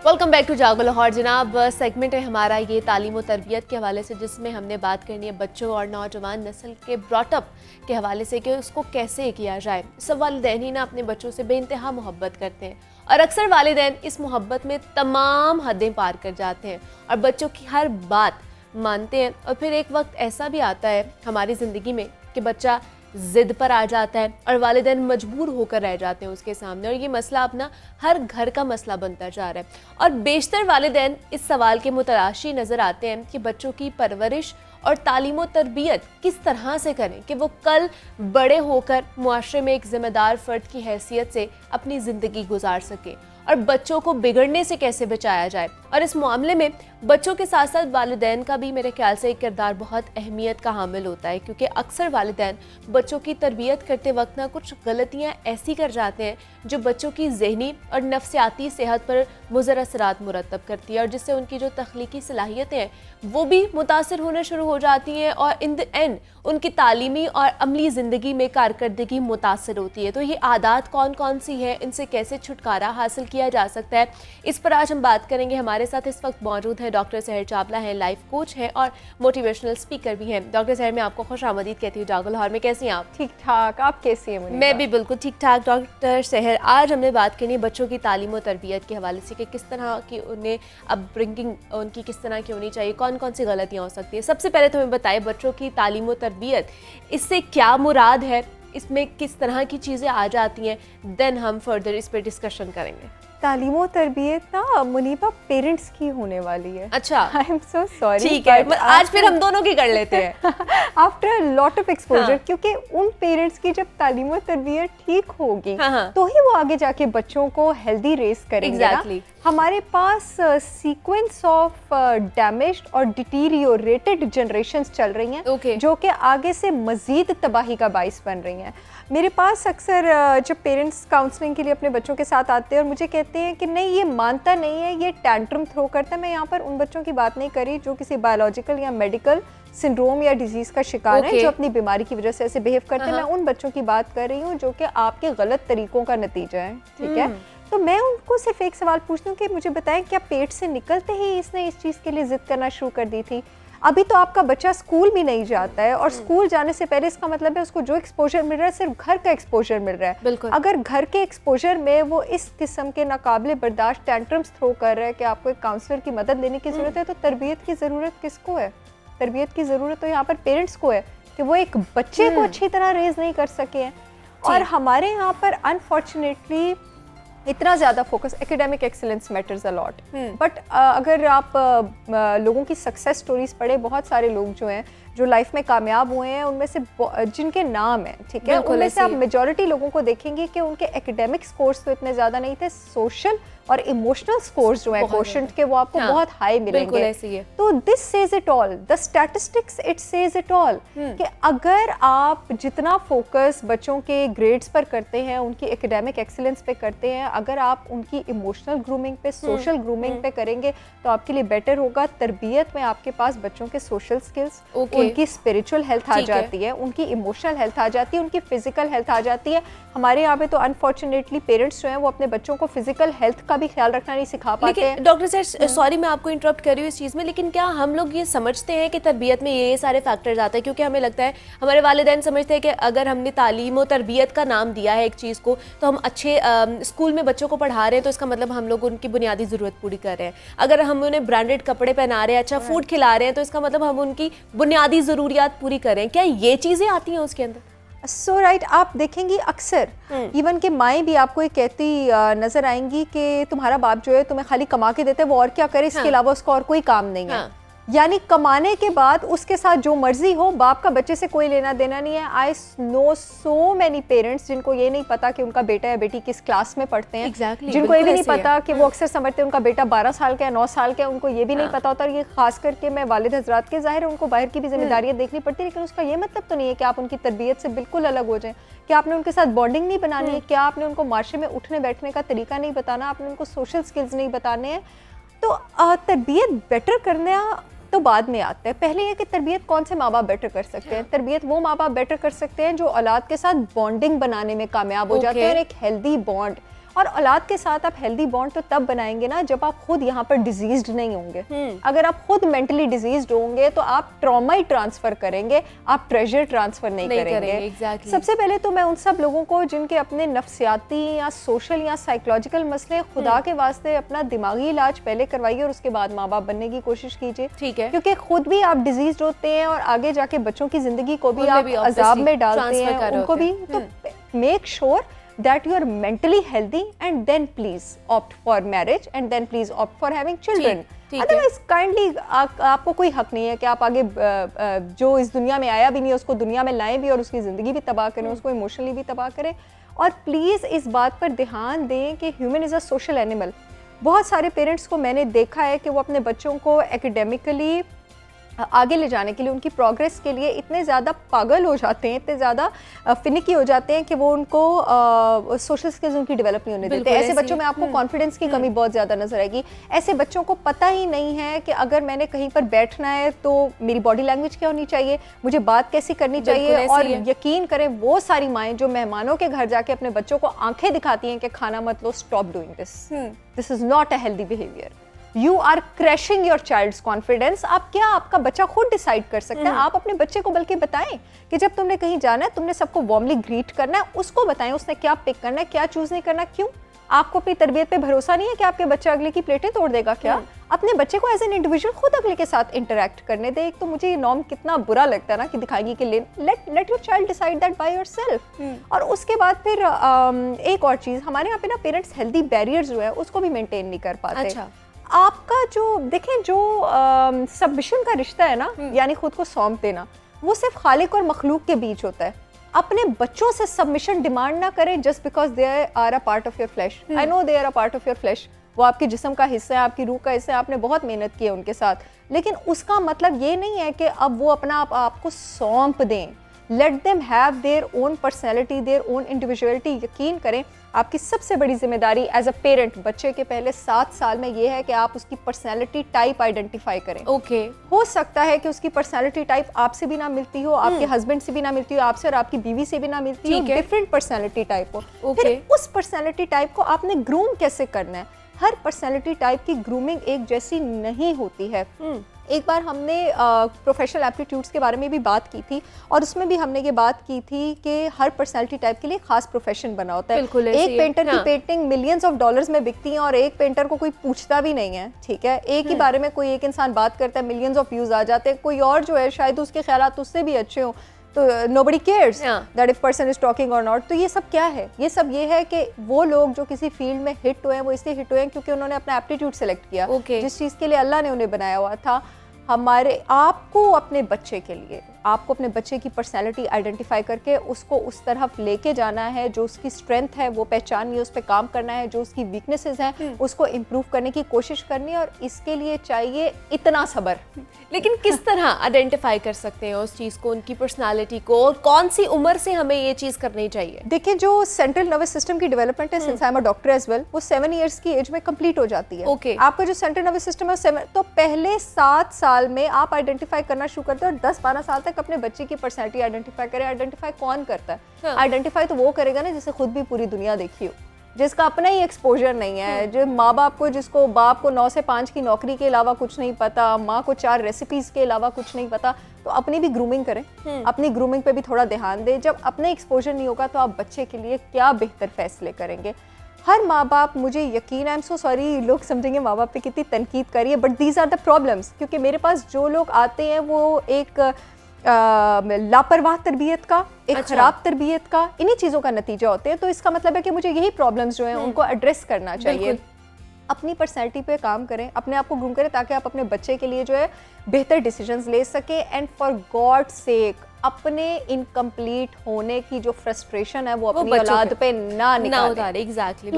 Welcome back to जागो लाहौर। जनाब, segment है हमारा ये तालीम और तरबियत के हवाले से, जिसमें हमने बात करनी है बच्चों और नौजवान नस्ल के ब्रॉटअप के हवाले से कि उसको कैसे किया जाए। सब वालिदैन ही ना अपने बच्चों से बेइंतहा मोहब्बत करते हैं और अक्सर वालिदैन इस मोहब्बत में तमाम हदें पार कर जाते हैं और बच्चों की हर बात मानते हैं। और फिर एक वक्त ऐसा भी आता है हमारी ज़िंदगी में कि बच्चा ज़िद पर आ जाता है और वालिदैन मजबूर होकर रह जाते हैं उसके सामने, और ये मसला अपना हर घर का मसला बनता जा रहा है। और बेशतर वालिदैन इस सवाल के मुतलाशी नज़र आते हैं कि बच्चों की परवरिश और तालीम और तरबियत किस तरह से करें कि वो कल बड़े होकर मुआशरे में एक ज़िम्मेदार फ़र्द की हैसियत से अपनी ज़िंदगी गुजार सकें, और बच्चों को बिगड़ने से कैसे बचाया जाए। और इस मामले में बच्चों के साथ साथ वालिदैन का भी मेरे ख्याल से एक किरदार बहुत अहमियत का हामिल होता है, क्योंकि अक्सर वालिदैन बच्चों की तरबियत करते वक्त ना कुछ गलतियां ऐसी कर जाते हैं जो बच्चों की ज़हनी और नफ्सियाती सेहत पर मुज़र असरात मुरतब करती है, और जिससे उनकी जो तख्लीकी सलाहियतें हैं वो भी मुतासर होना शुरू हो जाती हैं, और इन द एंड उनकी तालीमी और अमली ज़िंदगी में कारकर्दगी मुतासर होती है। तो ये आदत कौन कौन सी है, इनसे कैसे छुटकारा हासिल किया जा सकता है, इस पर आज हम बात करेंगे। हमारे साथ इस वक्त मौजूद है डॉक्टर सहर चावला हैं, लाइफ कोच हैं और मोटिवेशनल स्पीकर भी हैं। डॉक्टर सहर, मैं आपको खुश आमदीद कहती हूँ जागो लाहौर में। कैसी हैं आप? ठीक ठाक, आप कैसी हैं? मैं भी बिल्कुल ठीक ठाक। डॉक्टर सहर, आज हमने बात करनी है बच्चों की तालीम और तरबियत के हवाले से कि किस तरह की उन्हें अपब्रिंगिंग उनकी किस तरह की होनी चाहिए, कौन कौन सी गलतियाँ हो सकती है। सबसे पहले तो हमें बताएं बच्चों की तालीम और तरबियत, इससे क्या मुराद है, इसमें किस तरह की चीज़ें आ जाती हैं, देन हम फर्दर इस पर डिस्कशन करेंगे। तालीम और तरबियत ना मुनीबा पेरेंट्स की होने वाली है। अच्छा, आई एम सो सॉरी। ठीक है, आज फिर हम दोनों की कर लेते हैं after a lot of exposure, क्योंकि उन पेरेंट्स की जब तालीम और तरबियत ठीक होगी तो ही वो आगे जाके बच्चों को हेल्दी रेस करेंगे। Exactly. हमारे पास सीक्वेंस ऑफ डैमेज्ड और डिटीरियोरेटेड जनरेशंस चल रही हैं, जो कि आगे से मजीद तबाही का बाइस बन रही हैं। मेरे पास अक्सर जब पेरेंट्स काउंसलिंग के लिए अपने बच्चों के साथ आते हैं और मुझे कहते हैं कि नहीं ये मानता नहीं है, ये टैंट्रम थ्रो करता है। मैं यहाँ पर उन बच्चों की बात नहीं करी जो किसी बायोलॉजिकल या मेडिकल सिंड्रोम या डिजीज़ का शिकार है, जो अपनी बीमारी की वजह से ऐसे बिहेव करते हैं। मैं उन बच्चों की बात कर रही हूँ जो कि आपके गलत तरीकों का नतीजा है। ठीक है, तो मैं उनको सिर्फ एक सवाल पूछती हूँ कि मुझे बताएं, क्या पेट से निकलते ही इसने इस चीज़ के लिए जिद करना शुरू कर दी थी? अभी तो आपका बच्चा स्कूल भी नहीं जाता है, और स्कूल जाने से पहले इसका मतलब है उसको जो एक्सपोजर मिल रहा है सिर्फ घर का एक्सपोजर मिल रहा है। अगर घर के एक्सपोजर में वो इस किस्म के नाकाबिले बर्दाश्त टैंट्रम्स थ्रो कर रहा है कि आपको एक काउंसलर की मदद लेने की ज़रूरत है, तो तरबियत की ज़रूरत किसको है? तरबियत की ज़रूरत तो यहाँ पर पेरेंट्स को है कि वो एक बच्चे को अच्छी तरह रेज नहीं कर सके हैं। और हमारे यहाँ पर अनफॉर्चुनेटली इतना ज़्यादा focus, academic excellence matters a lot, but अगर आप लोगों की सक्सेस स्टोरीज पढ़े, बहुत सारे लोग जो हैं जो लाइफ में कामयाब हुए हैं, उनमें से जिनके नाम हैं, ठीक है, उनमें से आप मेजॉरिटी लोगों को देखेंगे कि उनके एकेडमिक स्कोर्स तो इतने ज़्यादा नहीं थे, सोशल और इमोशनल स्कोर्स जो हैं कोशेंट के, वो आपको बहुत हाई मिलेंगे। तो this says it all, the statistics it says it all, कि अगर आप जितना फोकस बच्चों के ग्रेड्स पर करते हैं, उनकी एकेडमिक एक्सीलेंस पे करते हैं, अगर आप उनकी इमोशनल ग्रूमिंग पे, सोशल ग्रूमिंग पे करेंगे तो आपके लिए बेटर होगा। तरबियत में आपके पास बच्चों के सोशल स्किल्स, उनकी स्पिरिचुअल हेल्थ आ जाती है, उनकी इमोशनल हेल्थ आ जाती है, उनकी फिजिकल हेल्थ आ जाती है। हमारे यहाँ पे तो अनफॉर्चुनेटली पेरेंट्स जो हैं वो अपने बच्चों को फिजिकल हेल्थ का भी ख्याल रखना नहीं सिखा पाते हैं। डॉक्टर सर, सॉरी मैं आपको इंटरप्ट कर रही हूँ इस चीज़ में, लेकिन क्या हम लोग ये समझते हैं कि तरबियत में ये सारे फैक्टर्स आते हैं? क्योंकि हमें लगता है, हमारे वालिदैन समझते हैं कि अगर हमने तालीम और तरबियत का नाम दिया है एक चीज़ को, तो हम अच्छे स्कूल में बच्चों को पढ़ा रहे हैं, तो इसका मतलब हम लोग उनकी बुनियादी ज़रूरत पूरी कर रहे हैं। अगर हम उन्हें ब्रांडेड कपड़े पहना रहे हैं, अच्छा फूड खिला रहे हैं, तो इसका मतलब हम उनकी बुनियादी ज़रूरियात पूरी कर रहे हैं। क्या ये चीज़ें आती हैं उसके अंदर? सो राइट, आप देखेंगी अक्सर इवन के माएँ भी आपको ये कहती नजर आएंगी कि तुम्हारा बाप जो है तुम्हें खाली कमा के देता है, वो और क्या करे, इसके अलावा उसका और कोई काम नहीं है। यानी कमाने के बाद उसके साथ जो मर्जी हो, बाप का बच्चे से कोई लेना देना नहीं है। I know so many parents जिनको ये नहीं पता कि उनका बेटा या बेटी किस क्लास में पढ़ते हैं, जिनको ये भी नहीं पता कि वो अक्सर समझते हैं उनका बेटा 12 साल का है, 9 साल का है, उनको ये भी नहीं पता होता। और ये खास करके मैं वालिद हजरात के, ज़ाहिर है उनको बाहर की भी जिम्मेदारियाँ देखनी पड़ती है, लेकिन उसका ये मतलब तो नहीं है कि आप उनकी तरबियत से बिल्कुल अलग हो जाएं, कि आपने उनके साथ बॉन्डिंग नहीं बनानी है, क्या आपने उनको माशरे में उठने बैठने का तरीका नहीं बताना, आपने उनको सोशल स्किल्स नहीं बताने हैं। तो तरबियत बेटर करना तो बाद में आता है। पहले ये कि तरबियत कौन से माँ बाप बेटर कर सकते हैं? तरबियत वो माँ बाप बेटर कर सकते हैं जो औलाद के साथ बॉन्डिंग बनाने में कामयाब हो जाते हैं, और एक हेल्दी बॉन्ड और औलाद के साथ आप हेल्दी बॉन्ड तो तब बनाएंगे ना जब आप खुद यहाँ पर डिजीज्ड नहीं होंगे। अगर आप खुद मेंटली डिजीज्ड होंगे तो आप ट्रॉमा ही ट्रांसफर करेंगे, आप ट्रेजर ट्रांसफर नहीं करेंगे। exactly. सबसे पहले तो मैं उन सब लोगों को जिनके अपने नफ्सियाती या सोशल या साइकोलॉजिकल मसले, खुदा के वास्ते अपना दिमागी इलाज पहले करवाइए और उसके बाद माँ बाप बनने की कोशिश कीजिए। ठीक है, क्योंकि खुद भी आप डिजीज्ड होते हैं और आगे जाके बच्चों की जिंदगी को भी आप अजाब में डालते हैं, उनको भी। तो make sure that you are mentally healthy and then please opt for marriage and then please opt for having children. Otherwise kindly आपको कोई हक नहीं है कि आप आगे जो इस दुनिया में आया भी नहीं है उसको दुनिया में लाएं भी और उसकी ज़िंदगी भी तबाह करें, उसको इमोशनली भी तबाह करें। और प्लीज़ इस बात पर ध्यान दें कि human is a social animal. बहुत सारे पेरेंट्स को मैंने देखा है कि वो अपने बच्चों को एकेडमिकली आगे ले जाने के लिए, उनकी प्रोग्रेस के लिए इतने ज़्यादा पागल हो जाते हैं, इतने ज़्यादा फिनिकी हो जाते हैं कि वो उनको सोशल स्किल्स उनकी डेवलप नहीं होने देते। ऐसे बच्चों में आपको कॉन्फिडेंस की कमी बहुत ज़्यादा नजर आएगी। ऐसे बच्चों को पता ही नहीं है कि अगर मैंने कहीं पर बैठना है तो मेरी बॉडी लैंग्वेज क्या होनी चाहिए, मुझे बात कैसी करनी चाहिए। और यकीन करें वो सारी माएँ जो मेहमानों के घर जाके अपने बच्चों को आंखें दिखाती हैं कि खाना मत लो, stop doing this, this is not a healthy behaviour. You are crashing your child's confidence. आप क्या, आपका बच्चा खुद डिसाइड कर सकता है। आप अपने बच्चे को बल्कि बताएं कि जब तुमने कहीं जाना है तुमने सबको वार्मली ग्रीट करना है, उसको बताएं उसने क्या पिक करना है, क्या चूज नहीं करना। क्यों? आपको अपनी तरबियत पे भरोसा नहीं है कि आपके बच्चा अगले की प्लेटें तोड़ देगा क्या? अपने बच्चे को एज एन इंडिविजुअल खुद अगले के साथ इंटरेक्ट करने दे। एक तो मुझे ये नॉर्म कितना बुरा लगता है ना कि दिखाएगी कि let your child decide that by yourself. और उसके बाद फिर एक और चीज़, हमारे यहाँ पे ना पेरेंट्स हेल्दी बैरियर्स जो है उसको भी मेंटेन नहीं कर पाते। अच्छा। आपका जो देखें जो सबमिशन का रिश्ता है ना, यानी खुद को सौंप देना, वो सिर्फ खालिक और मखलूक के बीच होता है। अपने बच्चों से सबमिशन डिमांड ना करें just because they are a part of your flesh. I know they are a part of your flesh, वो आपके जिस्म का हिस्सा है, आपकी रूह का हिस्सा है, आपने बहुत मेहनत की है उनके साथ, लेकिन उसका मतलब ये नहीं है कि अब वो अपना आप आपको सौंप दें। Let them have their own personality, their own individuality. यकीन करें आपकी सबसे बड़ी जिम्मेदारी एज अ पेरेंट बच्चे के पहले 7 साल में ये है कि आप उसकी पर्सनैलिटी टाइप आइडेंटिफाई करें। ओके। हो सकता है कि उसकी पर्सनैलिटी टाइप आपसे भी ना मिलती हो, आपके हस्बैंड से भी ना मिलती हो, आपसे और आपकी बीवी से भी ना मिलती हो, डिफरेंट पर्सनैलिटी टाइप हो। फिर उस पर्सनैलिटी टाइप को आपने ग्रूम कैसे करना है? हर पर्सनैलिटी टाइप की ग्रूमिंग एक जैसी नहीं होती है। एक बार हमने प्रोफेशनल एप्टीट्यूड्स के बारे में भी बात की थी और उसमें भी हमने ये बात की थी कि हर पर्सनैलिटी टाइप के लिए खास प्रोफेशन बना होता है। एक पेंटर की पेंटिंग मिलियंस ऑफ डॉलर्स में बिकती है और एक पेंटर को कोई पूछता भी नहीं है। ठीक है, एक ही बारे में कोई एक इंसान बात करता है, मिलियंस ऑफ व्यूज आ जाते हैं। कोई और जो है शायद उसके ख्यालात उससे भी अच्छे हों, तो nobody cares that if person is talking or not। तो ये सब क्या है? ये सब ये है कि वो लोग जो किसी फील्ड में हिट हुए हैं वो इसलिए हिट हुए हैं क्योंकि उन्होंने अपना एप्टीट्यूड सेलेक्ट किया, जिस चीज़ के लिए अल्लाह ने उन्हें बनाया हुआ था। आपको अपने बच्चे के लिए, आपको अपने बच्चे की पर्सनैलिटी आइडेंटिफाई करके उसको उस तरफ लेके जाना है, जो उसकी स्ट्रेंथ है वो पहचाननी है, उस पर काम करना है, जो उसकी वीकनेसेस हैं उसको इम्प्रूव करने की कोशिश करनी है। और इसके लिए चाहिए इतना सब्र। लेकिन किस तरह आइडेंटिफाई कर सकते हैं उस चीज़ को, उनकी पर्सनालिटी को, और कौन सी उम्र से हमें ये चीज़ करनी चाहिए? देखिए, जो सेंट्रल नर्वस सिस्टम की डेवलपमेंट है, since I am a doctor as well, वो 7 इयर्स की एज में कंप्लीट हो जाती है। आपका जो सेंट्रल नर्वस सिस्टम है तो पहले 7 साल में आप आइडेंटिफाई करना शुरू करते हैं और 10-12 साल तक अपने बच्चे की पर्सनैलिटी आइडेंटिफाई करें। आइडेंटिफाई कौन करता है? आइडेंटिफाई तो वो करेगा ना जिसे खुद भी पूरी दुनिया देखी हो, जिसका अपना ही एक्सपोजर नहीं है, जो माँ बाप को, जिसको बाप को 9 से 5 की नौकरी के अलावा कुछ नहीं पता, माँ को 4 रेसिपीज के अलावा कुछ नहीं पता। तो अपनी भी ग्रूमिंग करें, अपनी ग्रूमिंग पे भी थोड़ा ध्यान दें। जब अपने एक्सपोजर नहीं होगा तो आप बच्चे के लिए क्या बेहतर फैसले करेंगे? हर माँ बाप, मुझे यकीन, आई एम सो सॉरी, लोग समझेंगे माँ बाप पे कितनी तनकीद करी है, but these are the problems. क्योंकि मेरे पास जो लोग आते हैं वो एक लापरवाह तरबियत का, एक खराब तरबियत का, इन्हीं चीज़ों का नतीजा होते हैं। तो इसका मतलब है कि मुझे यही प्रॉब्लम्स जो हैं उनको एड्रेस करना चाहिए। अपनी पर्सनैलिटी पे काम करें, अपने आप को ग्रूम करें ताकि आप अपने बच्चे के लिए जो है बेहतर डिसीजंस ले सकें। एंड फॉर गॉड सेक अपने इनकम्प्लीट होने की जो फ्रस्ट्रेशन है वो अपनी औलाद पे ना निकालें। एग्जैक्टली।